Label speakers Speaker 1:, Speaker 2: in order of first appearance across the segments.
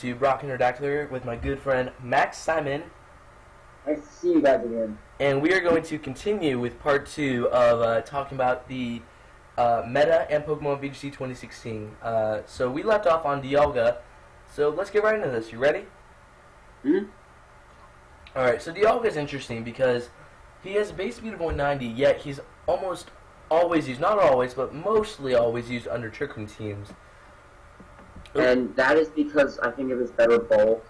Speaker 1: YouTube? Rockin Aerodactyl with my good friend Max Simon.
Speaker 2: Nice to see you guys again.
Speaker 1: And we are going to continue with part 2 of talking about the meta and Pokemon VGC 2016. So we left off on Dialga, so let's get right into this. You ready? Alright, so Dialga is interesting because he has a base speed of 190, yet he's almost always used, not always, but mostly always used under Trick Room teams.
Speaker 2: And that is because I think of his better bulk,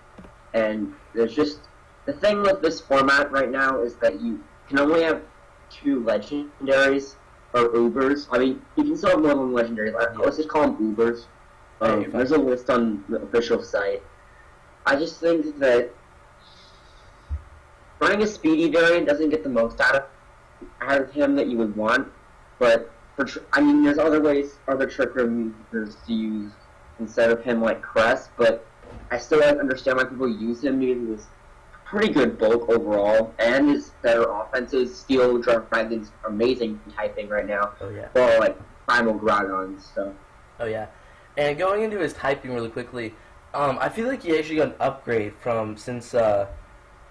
Speaker 2: and there's just... The thing with this format right now is that you can only have 2 legendaries, or Ubers. I mean, you can still have more than legendaries. Let's just call them Ubers. There's a list on the official site. I just think that running a speedy variant doesn't get the most out of him that you would want, but I mean, there's other ways, other Trick Room users to use instead of him like Crest, but I still don't understand why people use him because he was pretty good bulk overall, and his better offenses. Steel Dragon's amazing typing right now.
Speaker 1: Oh yeah.
Speaker 2: Well, like Primal Groudon stuff.
Speaker 1: Oh yeah. And going into his typing really quickly, I feel like he actually got an upgrade since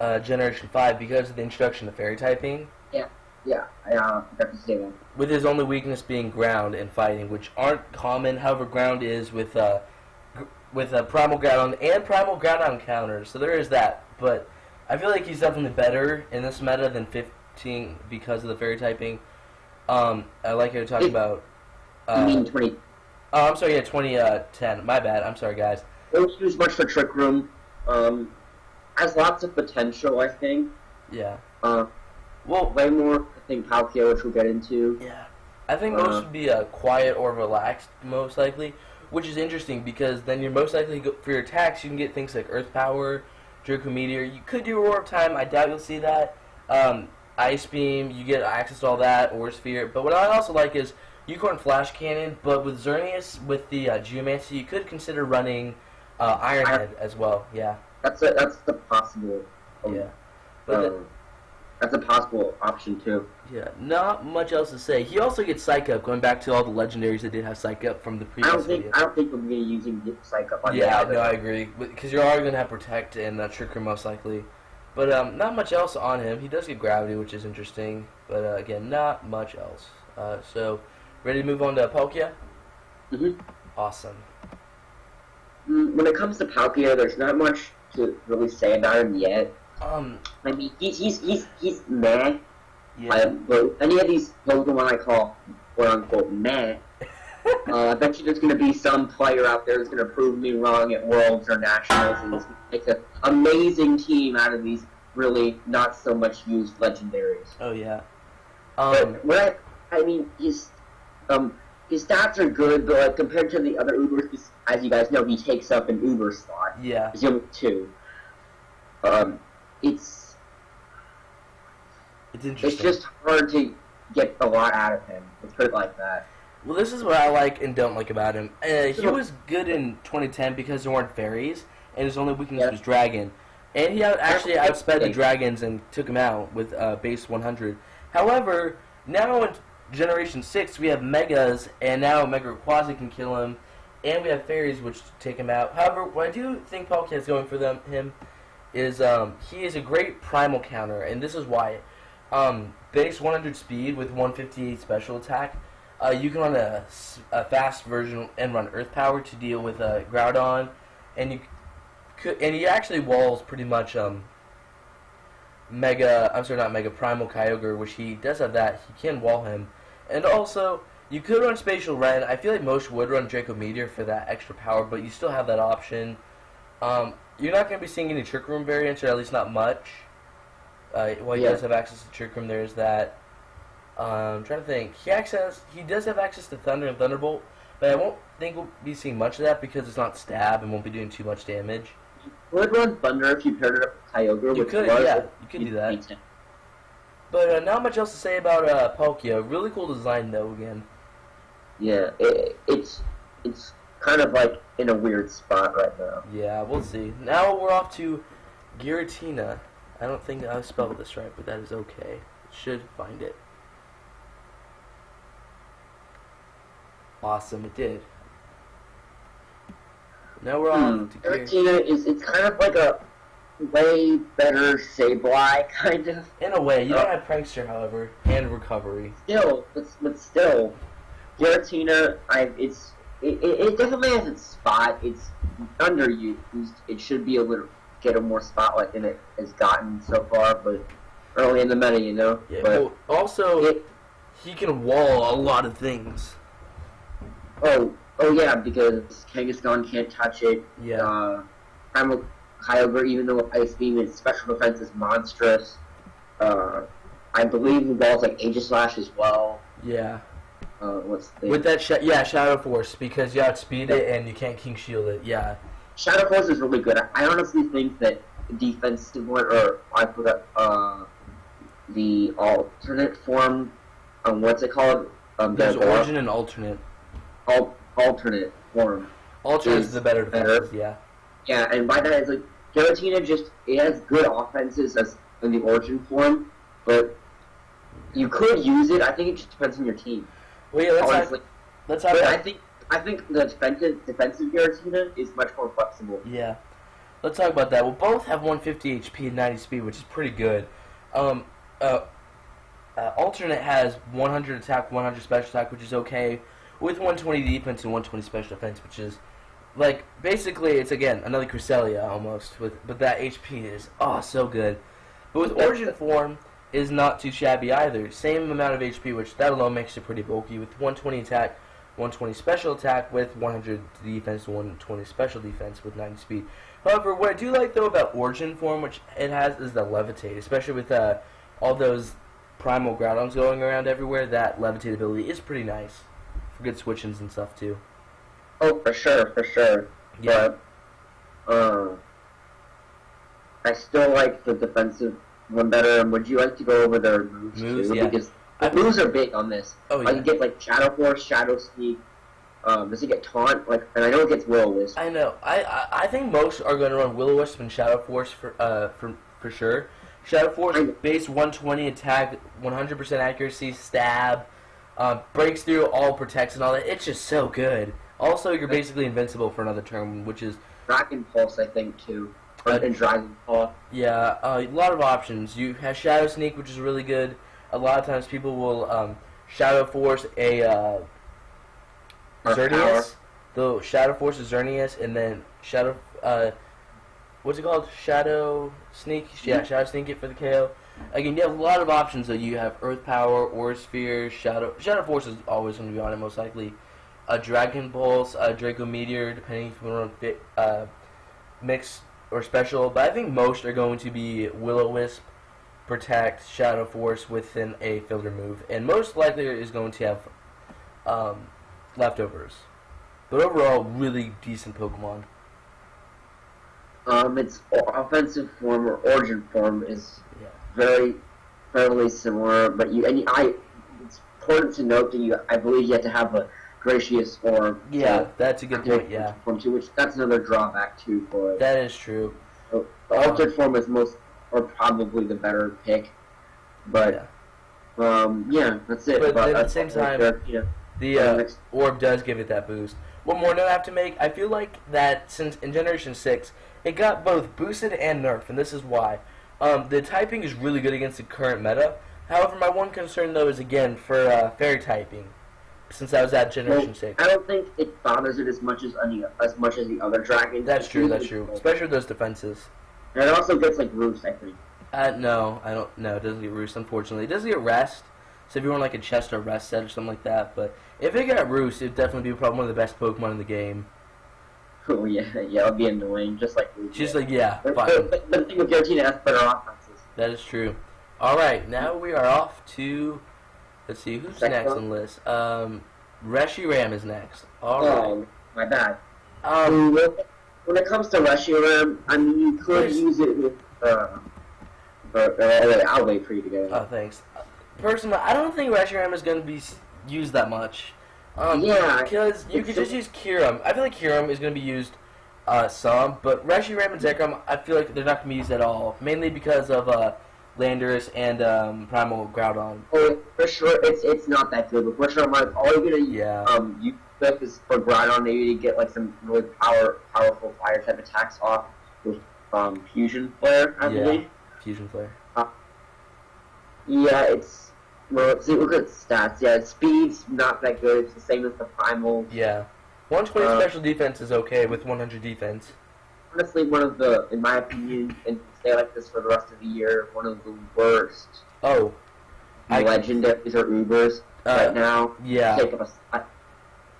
Speaker 1: Generation 5 because of the introduction of Fairy typing.
Speaker 2: Yeah, I have to say that.
Speaker 1: With his only weakness being ground and fighting, which aren't common. However, ground is with Primal Groudon and Primal Groudon counters, so there is that. But I feel like he's definitely better in this meta than 15 because of the Fairy typing. I like how you're talking about...
Speaker 2: you mean 20...
Speaker 1: Oh, I'm sorry, yeah, 2010. My bad, I'm sorry, guys.
Speaker 2: Don't use much for Trick Room. Has lots of potential, I think.
Speaker 1: Yeah.
Speaker 2: Well, way more, I think, Palkia, which we'll get into.
Speaker 1: Yeah. I think most would be quiet or relaxed, most likely, which is interesting because then you're most likely, for your attacks, you can get things like Earth Power, Draco Meteor. You could do Roar of Time. I doubt you'll see that. Ice Beam, you get access to all that, or Sphere. But what I also like is Unicorn Flash Cannon, but with Xerneas, with the Geomancy, you could consider running Iron Head as well. Yeah.
Speaker 2: That's the possible.
Speaker 1: Yeah.
Speaker 2: That's a possible option too.
Speaker 1: Yeah, not much else to say. He also gets Psych Up, going back to all the legendaries that did have Psych Up from the previous video.
Speaker 2: I don't think we're going to be using Psych Up on
Speaker 1: Yeah, no, I agree. Because you're already going to have Protect and Trick Room most likely. But not much else on him. He does get Gravity, which is interesting. But again, not much else. So, ready to move on to Palkia? Awesome.
Speaker 2: When it comes to Palkia, there's not much to really say about him yet. I mean, he's meh.
Speaker 1: Yeah.
Speaker 2: But any of these Pokemon I call quote-unquote meh, I bet you there's going to be some player out there who's going to prove me wrong at Worlds or Nationals and make an amazing team out of these really not so much used legendaries.
Speaker 1: Oh, yeah.
Speaker 2: But I mean, his stats are good, but like, compared to the other Ubers, as you guys know, he takes up an Uber slot.
Speaker 1: Yeah.
Speaker 2: He's only 2. It's
Speaker 1: interesting.
Speaker 2: It's just hard to get a lot out of him. Let's put it like that.
Speaker 1: Well, this is what I like and don't like about him. He was good in 2010 because there weren't fairies, and his only weakness was Dragon. And he actually outsped the Dragons and took him out with base 100. However, now in Generation 6, we have Megas, and now Mega Rayquaza can kill him, and we have fairies which take him out. However, what I do think Palkia is going for him is he is a great primal counter, and this is why. Base 100 speed with 158 special attack, you can run a fast version and run Earth Power to deal with Groudon, and he actually walls pretty much Primal Kyogre, which he does have that. He can wall him, and also you could run Spatial Ren. I feel like most would run Draco Meteor for that extra power, but you still have that option. You're not going to be seeing any Trick Room variants, or at least not much. While he does have access to Trick Room, there's that. I'm trying to think. He does have access to Thunder and Thunderbolt, but I won't think we'll be seeing much of that because it's not stab and won't be doing too much damage.
Speaker 2: You could run Thunder if you paired it up with Kyogre.
Speaker 1: You could do that. But not much else to say about Palkia. Really cool design, though, again.
Speaker 2: Yeah, it's kind of like in a weird spot right now.
Speaker 1: Yeah, we'll see. Now we're off to Giratina. I don't think I spelled this right, but that is okay. Should find it. Awesome, it did. Now we're on to
Speaker 2: Giratina it's kind of like a way better Sableye, kind of.
Speaker 1: In a way, you don't have Prankster, however, and Recovery.
Speaker 2: But still, Giratina, it definitely has its spot. It's underused. It should be able to get a more spotlight than it has gotten so far, but early in the meta, you know.
Speaker 1: Yeah,
Speaker 2: but
Speaker 1: also, he can wall a lot of things.
Speaker 2: Oh yeah, because Kangaskhan can't touch it.
Speaker 1: Yeah.
Speaker 2: Primal Kyogre, even though Ice Beam, its special defense is monstrous. I believe the ball's like Aegislash as well.
Speaker 1: Yeah.
Speaker 2: With
Speaker 1: that Shadow Force, because you outspeed it and you can't King Shield it. Yeah.
Speaker 2: Shadow Force is really good. I honestly think that defensive one, or I forgot the alternate form. What's it called?
Speaker 1: There's Origin and Alternate.
Speaker 2: Alternate form.
Speaker 1: Alternate is the better defense. Yeah.
Speaker 2: Yeah, and by that it's like Giratina it has good offenses as in the Origin form, but you could use it. I think it just depends on your team.
Speaker 1: Well, yeah, let's have
Speaker 2: I think the defensive Giratina is much more flexible.
Speaker 1: Yeah. Let's talk about that. We'll both have 150 HP and 90 speed, which is pretty good. Alternate has 100 attack, 100 special attack, which is okay, with 120 defense and 120 special defense, which is, like, basically, it's, again, another Cresselia almost, but that HP is, so good. But with Origin form, is not too shabby either. Same amount of HP, which that alone makes it pretty bulky, with 120 attack, 120 special attack, with 100 defense, 120 special defense, with 90 speed. However, what I do like, though, about Origin form, which it has, is the Levitate, especially with all those Primal Groudons going around everywhere. That Levitate ability is pretty nice for good switch-ins and stuff, too.
Speaker 2: Oh, for sure.
Speaker 1: Yeah.
Speaker 2: But, I still like the defensive one better. And would you like to go over their moves too?
Speaker 1: Yeah.
Speaker 2: Because the moves are big on this.
Speaker 1: Oh, yeah.
Speaker 2: You get like Shadow Force, Shadow Sneak. Does it get Taunt? And I know it gets Will-O-Wisp.
Speaker 1: I know. I think most are going to run Will-O-Wisp and Shadow Force for sure. Shadow Force base 120 attack, 100% accuracy, stab, breaks through, all protects and all that. It's just so good. Also, you're basically invincible for another turn, which is
Speaker 2: Dragon Pulse, I think, too. And Dragon Paw.
Speaker 1: Yeah, a lot of options. You have Shadow Sneak, which is really good. A lot of times people will Shadow Force a Xerneas. The Shadow Force is Xerneas, and then Shadow... what's it called? Shadow Sneak? Yeah, Shadow Sneak it for the KO. Again, you have a lot of options. So you have Earth Power, Aura Sphere, Shadow Force is always going to be on it, most likely. Dragon Pulse, Draco Meteor, depending if you want to run mix or special. But I think most are going to be Will-O-Wisp, Protect, Shadow Force within a filter move. And most likely is going to have leftovers. But overall, really decent Pokemon.
Speaker 2: Its offensive form or Origin form is fairly similar, but it's important to note that I believe you have to have a Gracious form.
Speaker 1: Yeah, that's a good point. Yeah,
Speaker 2: form too, which that's another drawback too for it.
Speaker 1: That is true.
Speaker 2: So, the altered form is probably the better pick, but that's it.
Speaker 1: But at the same time, the orb does give it that boost. One more note I have to make: I feel like that since in Generation 6, it got both boosted and nerfed, and this is why. The typing is really good against the current meta. However, my one concern though is again for fairy typing. Since I was at Generation 6.
Speaker 2: I don't think it bothers it as much as the other dragons.
Speaker 1: That's true, Especially with those defenses.
Speaker 2: And it also gets, like, Roost, I think.
Speaker 1: No, I don't. No, it doesn't get Roost, unfortunately. It does get Rest, so if you want, like, a chest or Rest set or something like that. But if it got Roost, it'd definitely be probably one of the best Pokemon in the game.
Speaker 2: Oh, yeah, it'd be annoying, just like Roost.
Speaker 1: Just like, yeah.
Speaker 2: But the thing with Giratina has better offenses.
Speaker 1: That is true. Alright, now we are off to... Let's see, who's next on the list? Reshiram is next.
Speaker 2: Oh, my bad. When it comes to Reshiram, I mean, you could use it with, I'll wait for you to go.
Speaker 1: Oh, thanks. Personally, I don't think Reshiram is going to be used that much. Because you could just use Kyurem. I feel like Kyurem is going to be used some, but Reshiram and Zekrom, I feel like they're not going to be used at all. Mainly because of, Landorus and Primal Groudon.
Speaker 2: Oh, for sure, it's not that good. But for sure, I'm like, all you're gonna with is for Groudon, maybe to get like some really powerful fire type attacks off with Fusion Flare, I believe.
Speaker 1: Fusion Flare.
Speaker 2: Yeah, it's well. See, look at its stats. Yeah, its speed's not that good. It's the same as the Primal.
Speaker 1: Yeah, 120 special defense is okay with 100 defense.
Speaker 2: Honestly, one of the, in my opinion, and stay like this for the rest of the year, one of the worst. Legendaries or Ubers right now.
Speaker 1: Yeah.
Speaker 2: Take up a spot.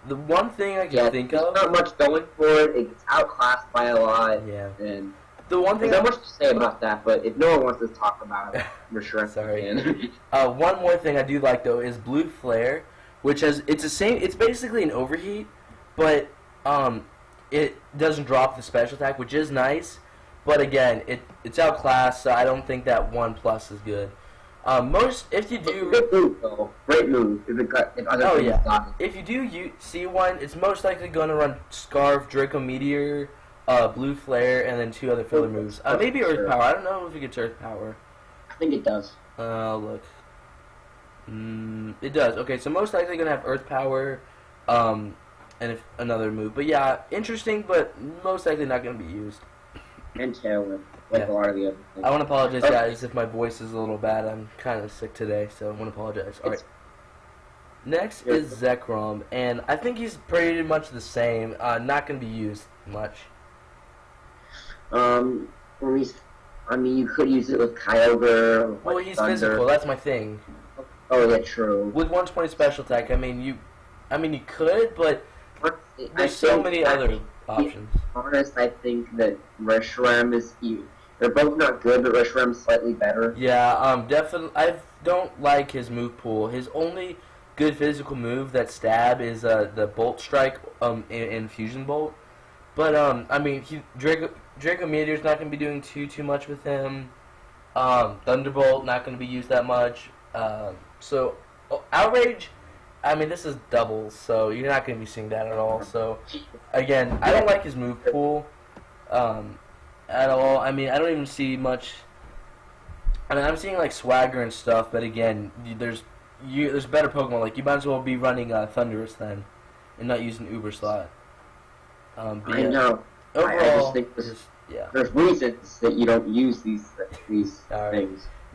Speaker 1: The one thing I can think of.
Speaker 2: There's not much going for it. It gets outclassed by a lot.
Speaker 1: Yeah.
Speaker 2: And
Speaker 1: the one thing.
Speaker 2: There's not much to say about that, but if no one wants to talk about it, we're sure.
Speaker 1: Sorry. One more thing I do like though is Blue Flare, which has it's basically an overheat, but it doesn't drop the special attack, which is nice. But again, it's outclassed, so I don't think that 1+ is good. If you do,
Speaker 2: great move though. Great move.
Speaker 1: If you do see one, it's most likely going to run Scarf, Draco Meteor, Blue Flare, and then 2 other filler moves. Maybe Earth Power. I don't know if it gets Earth Power.
Speaker 2: I think it does.
Speaker 1: Look. It does. Okay, so most likely going to have Earth Power, and another move. But yeah, interesting, but most likely not going to be used.
Speaker 2: And Tailwind, like a lot of the other things.
Speaker 1: I want to apologize, guys, if my voice is a little bad. I'm kind of sick today, so I want to apologize. All right. Next is Zekrom, and I think he's pretty much the same. Not going to be used much.
Speaker 2: You could use it with Kyogre.
Speaker 1: Well, he's physical. That's my thing.
Speaker 2: Oh, yeah, true.
Speaker 1: With 120 special attack, you could, but there's so many other options.
Speaker 2: Honest, I think that Reshiram is they're both not good, but Reshiram's slightly better.
Speaker 1: Yeah, definitely. I don't like his move pool. His only good physical move, that stab, is the Bolt Strike in Fusion Bolt. But Draco Meteor's not going to be doing too much with him. Thunderbolt not going to be used that much. So Outrage, this is doubles, so you're not going to be seeing that at all. So again, I don't like his move pool at all. I don't even see much. I'm seeing like Swagger and stuff, but again, there's better Pokemon. Like, you might as well be running Thundurus then, and not using Uber slot.
Speaker 2: I know.
Speaker 1: Overall,
Speaker 2: I just think there's reasons that you don't use these things.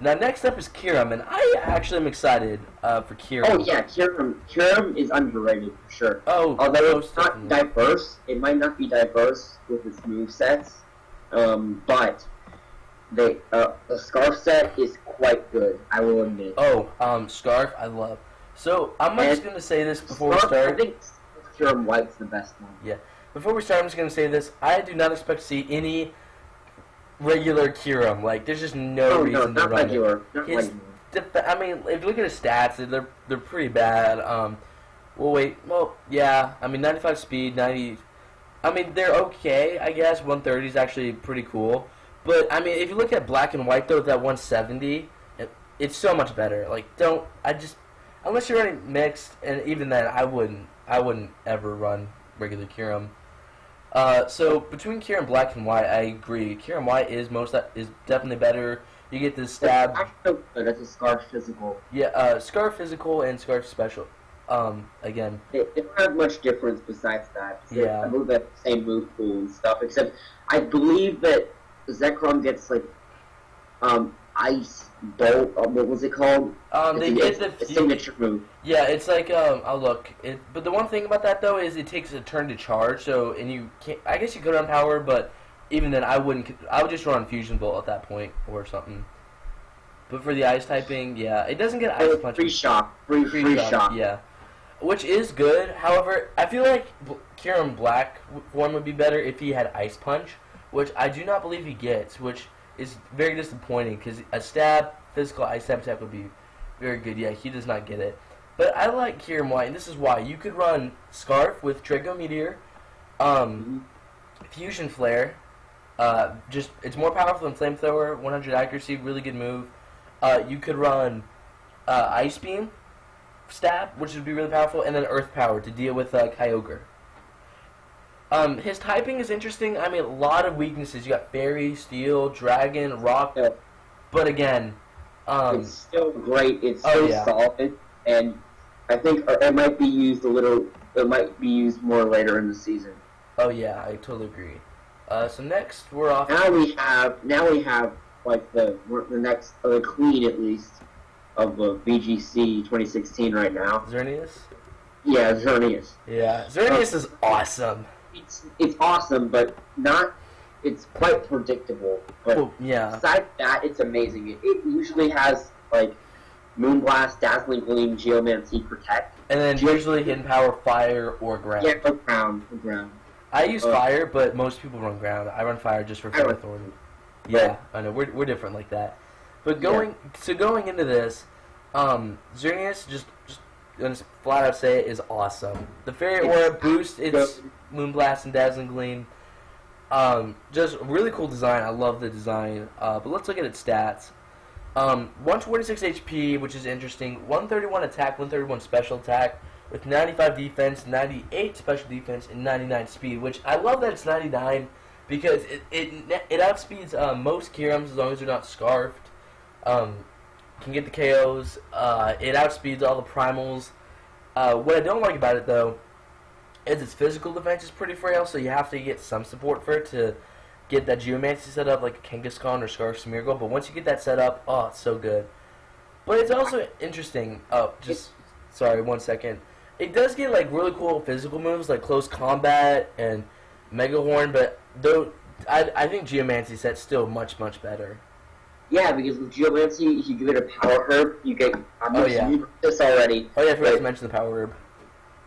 Speaker 1: Now, next up is Kyurem, and I actually am excited for Kyurem.
Speaker 2: Oh yeah, Kyurem is underrated for sure.
Speaker 1: Oh,
Speaker 2: although it's not diverse, it might not be diverse with its movesets, but the Scarf set is quite good, I will admit.
Speaker 1: Oh, Scarf, I love. So I'm just gonna say this before we start.
Speaker 2: I think Kyurem White's the best one.
Speaker 1: Yeah. Before we start, I'm just gonna say this. I do not expect to see any regular Kyurem. Like, there's just no reason to run
Speaker 2: regular.
Speaker 1: it.
Speaker 2: Not regular.
Speaker 1: If you look at his stats, they're pretty bad. 95 speed, 90. They're okay, I guess. 130 is actually pretty cool. But if you look at Black and White though, with that 170, it's so much better. Like, unless you're running mixed, and even then, I wouldn't ever run regular Kyurem. So between Kyurem Black and White, I agree. Kyurem White is definitely better. You get the stab.
Speaker 2: That's a Scarf physical.
Speaker 1: Yeah, Scarf physical and Scarf special. Again.
Speaker 2: They don't have much difference besides that.
Speaker 1: Yeah.
Speaker 2: I move that same move pool and stuff, except I believe that Zekrom gets like Ice Bolt. What was it called?
Speaker 1: They get the
Speaker 2: signature move.
Speaker 1: Yeah, it's like I'll look. But the one thing about that though is it takes a turn to charge. So, and you can't. I guess you could run Power, but even then, I wouldn't. I would just run Fusion Bolt at that point or something. But for the Ice typing, yeah, it doesn't get Ice Punch.
Speaker 2: Free shock. Free shock.
Speaker 1: Yeah, which is good. However, I feel like Kyurem Black form would be better if he had Ice Punch, which I do not believe he gets, which is very disappointing because a stab, physical Ice Stab attack would be very good. Yeah, he does not get it. But I like Kyurem White, and this is why. You could run Scarf with Draco Meteor, Fusion Flare. It's more powerful than Flamethrower, 100 accuracy, really good move. You could run Ice Beam, Stab, which would be really powerful, and then Earth Power to deal with Kyogre. His typing is interesting. A lot of weaknesses. You got Fairy, Steel, Dragon, Rock.
Speaker 2: Yeah.
Speaker 1: But again,
Speaker 2: it's still great. It's so solid, and I think it might be used a little it might be used more later in the season.
Speaker 1: Oh yeah, I totally agree. So next we're off.
Speaker 2: Now we have like the next the queen at least of the VGC 2016 right now.
Speaker 1: Xerneas?
Speaker 2: Yeah, Xerneas.
Speaker 1: Yeah, Xerneas is awesome.
Speaker 2: It's awesome, but not. It's quite predictable. But
Speaker 1: yeah.
Speaker 2: Besides that, it's amazing. It usually has like Moonblast, Dazzling Gleam, Geomancy, Protect,
Speaker 1: and then usually hidden power, fire, or ground.
Speaker 2: Yeah, or ground.
Speaker 1: I use fire, but most people run ground. I run fire just for Fire Authority. Yeah, I know we're different like that. But going into this, Xerneas just gonna flat out say it is awesome. The Fairy Aura boost its Moonblast and Dazzling Gleam. Just really cool design. I love the design. But let's look at its stats. 126 HP, which is interesting. 131 attack, 131 special attack, with 95 defense, 98 special defense, and 99 speed. Which I love that it's 99 because it outspeeds most Kirams as long as they're not scarfed. Can get the KOs. It outspeeds all the primals. What I don't like about it though is its physical defense is pretty frail, so you have to get some support for it to get that Geomancy set up like a Kangaskhan or Scarf Smeargle. But once you get that set up, oh, it's so good. But it's also interesting. Sorry, 1 second. It does get like really cool physical moves like Close Combat and Mega Horn, but though I think Geomancy set's still much better.
Speaker 2: Yeah, because with Geomancy, if you give it a Power Herb, you get. You this already.
Speaker 1: Oh yeah, I forgot to mention the Power Herb.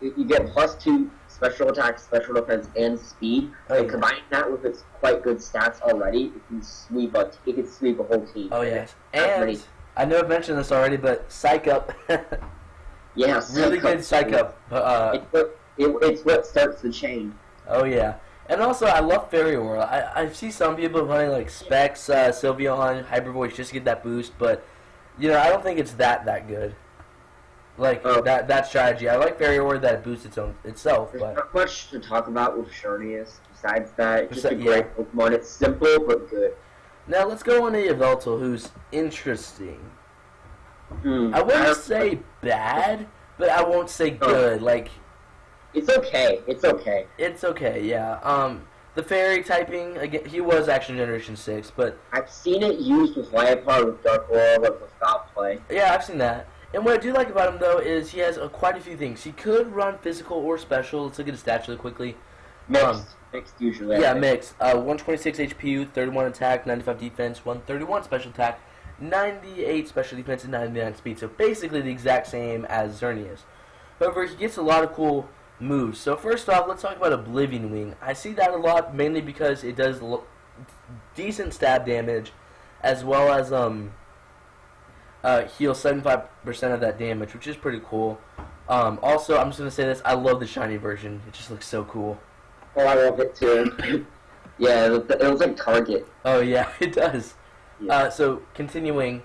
Speaker 2: You get +2 special attack, special defense, and speed. And combining that with its quite good stats already, it can sweep a whole team.
Speaker 1: Oh yes, and I know I've mentioned this already, but Psych Up.
Speaker 2: Yeah,
Speaker 1: really good Psych Up.
Speaker 2: It's what starts the chain.
Speaker 1: Oh yeah. And also, I love Fairy Aura. I see some people running like Specs, Sylveon, Hyper Voice just to get that boost, but I don't think it's that good. Like that strategy. I like Fairy Aura that it boosts itself.
Speaker 2: There's
Speaker 1: but
Speaker 2: not much to talk about with Xerneas besides that. It's just a great Pokemon. It's simple but good.
Speaker 1: Now let's go on to Yveltal, who's interesting. I wouldn't say bad, but I won't say good. Like.
Speaker 2: It's okay.
Speaker 1: It's okay, yeah. The fairy typing, again, he was actually Generation 6, but...
Speaker 2: I've seen it used with Vilepar, with Dark Aura, with Stop Play.
Speaker 1: Yeah, I've seen that. And what I do like about him, though, is he has quite a few things. He could run physical or special. Let's look at his stats really quickly.
Speaker 2: Mixed usually.
Speaker 1: Yeah, mixed. 126 HP, 31 attack, 95 defense, 131 special attack, 98 special defense, and 99 speed. So basically the exact same as Xerneas. However, he gets a lot of cool moves. So first off, let's talk about Oblivion Wing. I see that a lot mainly because it does decent stab damage, as well as heal 75% of that damage, which is pretty cool. Also, I'm just gonna say this: I love the shiny version. It just looks so cool.
Speaker 2: Oh, I love it too. Yeah, it looks like Target.
Speaker 1: Oh yeah, it does. Yeah. So continuing.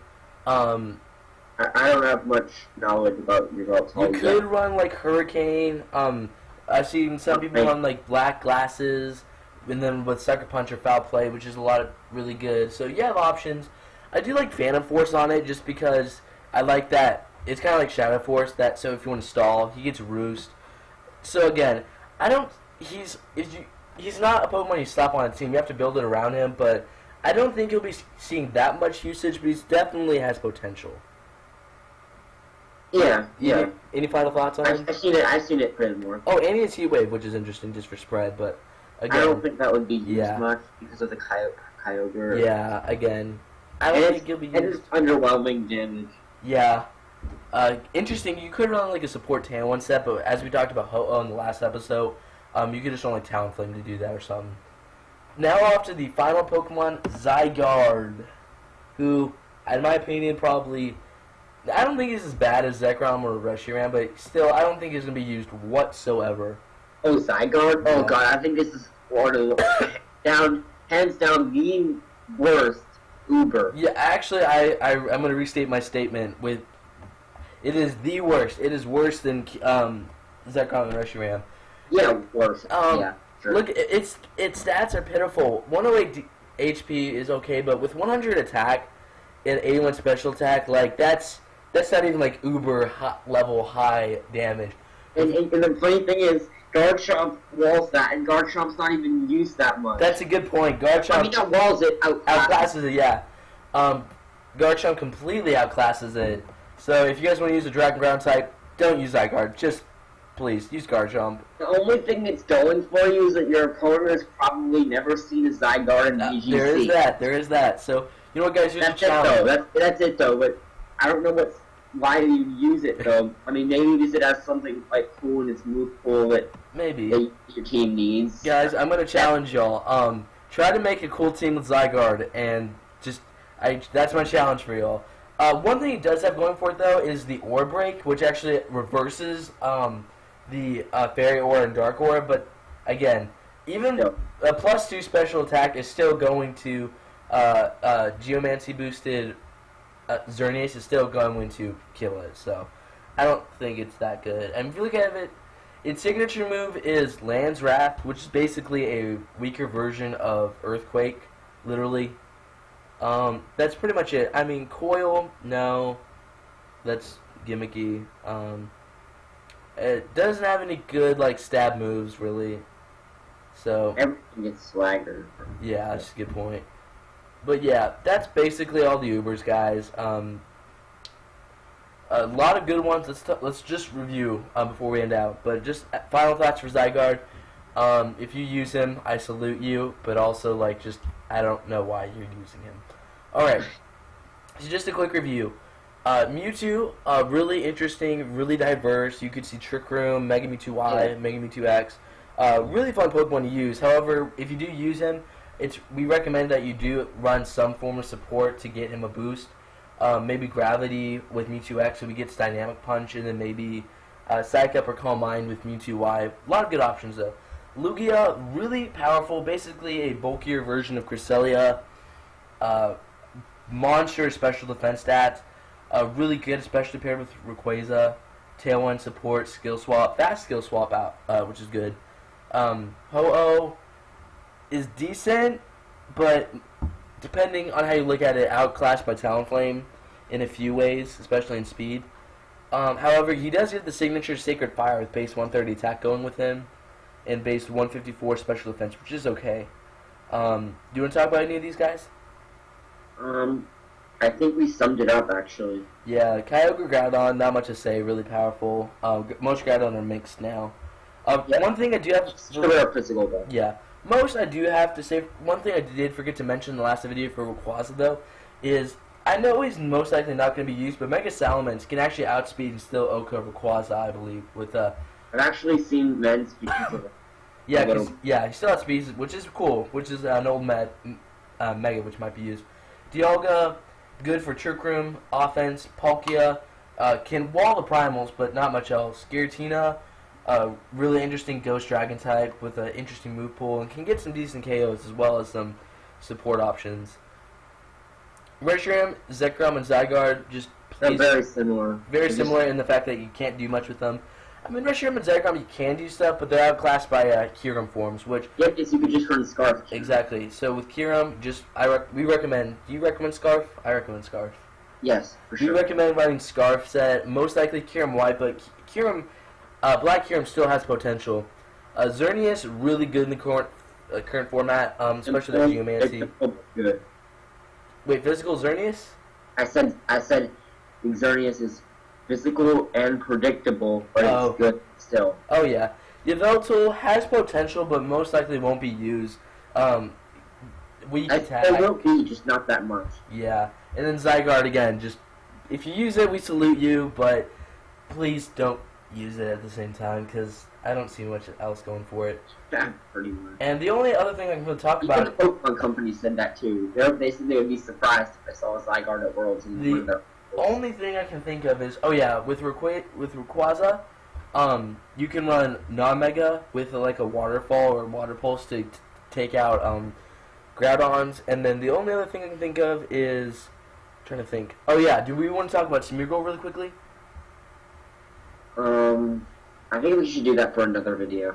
Speaker 2: I don't have much knowledge about Yveltal.
Speaker 1: You could run like Hurricane. I've seen some people run like Black Glasses, and then with Sucker Punch or Foul Play, which is a lot of really good. So you have options. I do like Phantom Force on it just because I like that. It's kind of like Shadow Force. So if you want to stall, he gets Roost. So again, he's not a Pokemon you slap on a team. You have to build it around him, but I don't think you'll be seeing that much usage. But he definitely has potential.
Speaker 2: Yeah.
Speaker 1: Any final thoughts on him?
Speaker 2: I've seen it pretty more.
Speaker 1: Oh, and he has Heat Wave, which is interesting just for spread, but again,
Speaker 2: I don't think that would be used much because of the Kyogre.
Speaker 1: Yeah, again, I don't think he'll be used.
Speaker 2: And it's underwhelming damage.
Speaker 1: Yeah. Interesting, you could run like a support Talon set, but as we talked about Ho-Oh in the last episode, you could just run like Talonflame to do that or something. Now off to the final Pokemon, Zygarde, who, in my opinion, probably... I don't think he's as bad as Zekrom or Reshiram, but still, I don't think he's going to be used whatsoever.
Speaker 2: Oh, Zygarde? Oh, God, I think this is one of the hands down, the worst Uber.
Speaker 1: Yeah, actually, I'm going to restate my statement with, it is the worst. It is worse than Zekrom and Reshiram.
Speaker 2: Yeah, worse. Yeah, sure.
Speaker 1: Look, its stats are pitiful. 108 HP is okay, but with 100 attack and 81 special attack, like, that's not even like uber level high damage.
Speaker 2: And the funny thing is, Garchomp walls that, and Garchomp's not even used that much.
Speaker 1: That's a good point. Garchomp...
Speaker 2: I mean, not walls it,
Speaker 1: outclasses it, yeah. Garchomp completely outclasses it. So if you guys want to use a Dragon Ground type, don't use Zygarde. Just, please, use Garchomp.
Speaker 2: The only thing it's going for you is that your opponent has probably never seen a Zygarde in VGC.
Speaker 1: There is that. So, you know what, guys, here's
Speaker 2: that's
Speaker 1: a challenge.
Speaker 2: That's it, though, but I don't know why do you use it, though? I mean, maybe use it as something, like, cool in its move pool that your team needs.
Speaker 1: Guys, I'm going to challenge y'all. Try to make a cool team with Zygarde, and that's my challenge for y'all. One thing it does have going for it, though, is the Ore Break, which actually reverses the Fairy Ore and Dark Ore, but, again, even a +2 special attack is still going to Geomancy boosted Xerneas is still going to kill it, so I don't think it's that good. And if you look at it, its signature move is Land's Wrath, which is basically a weaker version of Earthquake, literally. That's pretty much it. I mean, Coil, no, that's gimmicky. It doesn't have any good, like, stab moves, really. So
Speaker 2: everything gets swagger.
Speaker 1: Yeah, that's a good point. But yeah, that's basically all the Ubers, guys. A lot of good ones. Let's just review before we end out. But just final thoughts for Zygarde. If you use him, I salute you. But also, like, just I don't know why you're using him. All right. So just a quick review. Mewtwo, really interesting, really diverse. You could see Trick Room, Mega Mewtwo Y, Mega Mewtwo X. Really fun Pokemon to use. However, if you do use him, we recommend that you do run some form of support to get him a boost. Maybe Gravity with Mewtwo X so he gets Dynamic Punch, and then maybe Psych Up or Calm Mind with Mewtwo Y. A lot of good options, though. Lugia, really powerful, basically a bulkier version of Cresselia. Monster special defense stats. Really good, especially paired with Rayquaza. Tailwind support, skill swap, fast skill swap out, which is good. Ho-Oh is decent, but depending on how you look at it, outclassed by Talonflame in a few ways, especially in speed. However, he does get the signature Sacred Fire with base 130 attack going with him, and base 154 special defense, which is okay. Do you want to talk about any of these guys?
Speaker 2: I think we summed it up, actually.
Speaker 1: Yeah, Kyogre, Groudon, not much to say, really powerful. Most Groudon are mixed now. One thing I do have...
Speaker 2: physical, though.
Speaker 1: Yeah. Most I do have to say, one thing I did forget to mention in the last video for Rayquaza, though, is I know he's most likely not going to be used, but Mega Salamence can actually outspeed and still OHKO Rayquaza, I believe, with
Speaker 2: I've actually seen men speed of it.
Speaker 1: Yeah, he still outspeeds, which is cool, which is an old Mega, which might be used. Dialga, good for Trick Room, offense. Palkia, can wall the primals, but not much else. Giratina, really interesting Ghost Dragon type with an interesting move pool, and can get some decent KOs as well as some support options. Reshiram, Zekrom, and Zygarde just
Speaker 2: they're very similar.
Speaker 1: Very similar in the fact that you can't do much with them. I mean, Reshiram and Zekrom, you can do stuff, but they're outclassed by Kyurem forms, which...
Speaker 2: Yeah, because you could just run Scarf.
Speaker 1: Exactly. So with Kyurem, we recommend... Do you recommend Scarf? I recommend Scarf.
Speaker 2: Yes, for sure.
Speaker 1: We recommend running Scarf set. Most likely Kyurem White, but Kyurem... Black Kyurem still has potential. Xerneas, really good in the current format, especially the Geomancy.
Speaker 2: Good.
Speaker 1: Wait, physical Xerneas?
Speaker 2: I said Xerneas is physical and predictable, but it's good still.
Speaker 1: Oh, yeah. Yveltal has potential, but most likely won't be used. Weak attack.
Speaker 2: It will be, just not that much.
Speaker 1: Yeah. And then Zygarde, again, just... If you use it, we salute you, but please don't use it at the same time, because I don't see much else going for it.
Speaker 2: Yeah, pretty much.
Speaker 1: And the only other thing I'm going to talk about...
Speaker 2: The Pokemon company said that, too. They said they would be surprised if I saw a Zygarde at Worlds.
Speaker 1: The only thing I can think of is... Oh, yeah, with Rayquaza, you can run non-Mega with, like, a Waterfall or Water Pulse to take out Groudons. And then the only other thing I can think of is... I'm trying to think. Oh, yeah, do we want to talk about Smeargle really quickly?
Speaker 2: I think we should do that for another video.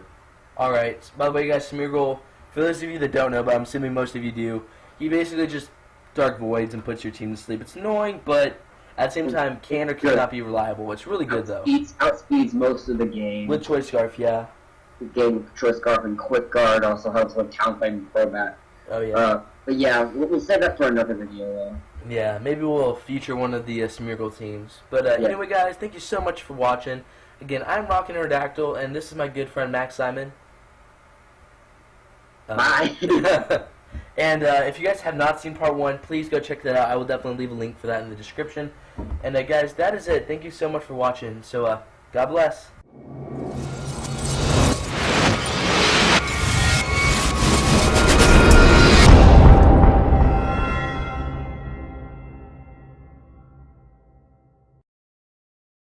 Speaker 1: Alright, by the way, guys, Smeargle, for those of you that don't know, but I'm assuming most of you do, he basically just Dark Voids and puts your team to sleep. It's annoying, but At the same time, can or cannot be reliable. It's really good, though.
Speaker 2: Outspeeds most of the game.
Speaker 1: With Choice Scarf, yeah.
Speaker 2: The game with Choice Scarf and Quick Guard also helps with counterplaying format.
Speaker 1: Oh, yeah.
Speaker 2: But yeah, we'll save that for another video, though.
Speaker 1: Yeah, maybe we'll feature one of the Smeargle teams. But anyway, guys, thank you so much for watching. Again, I'm Rockin Aerodactyl, and this is my good friend Max Simon.
Speaker 2: Bye.
Speaker 1: And if you guys have not seen part 1, please go check that out. I will definitely leave a link for that in the description. And guys, that is it. Thank you so much for watching. So, God bless.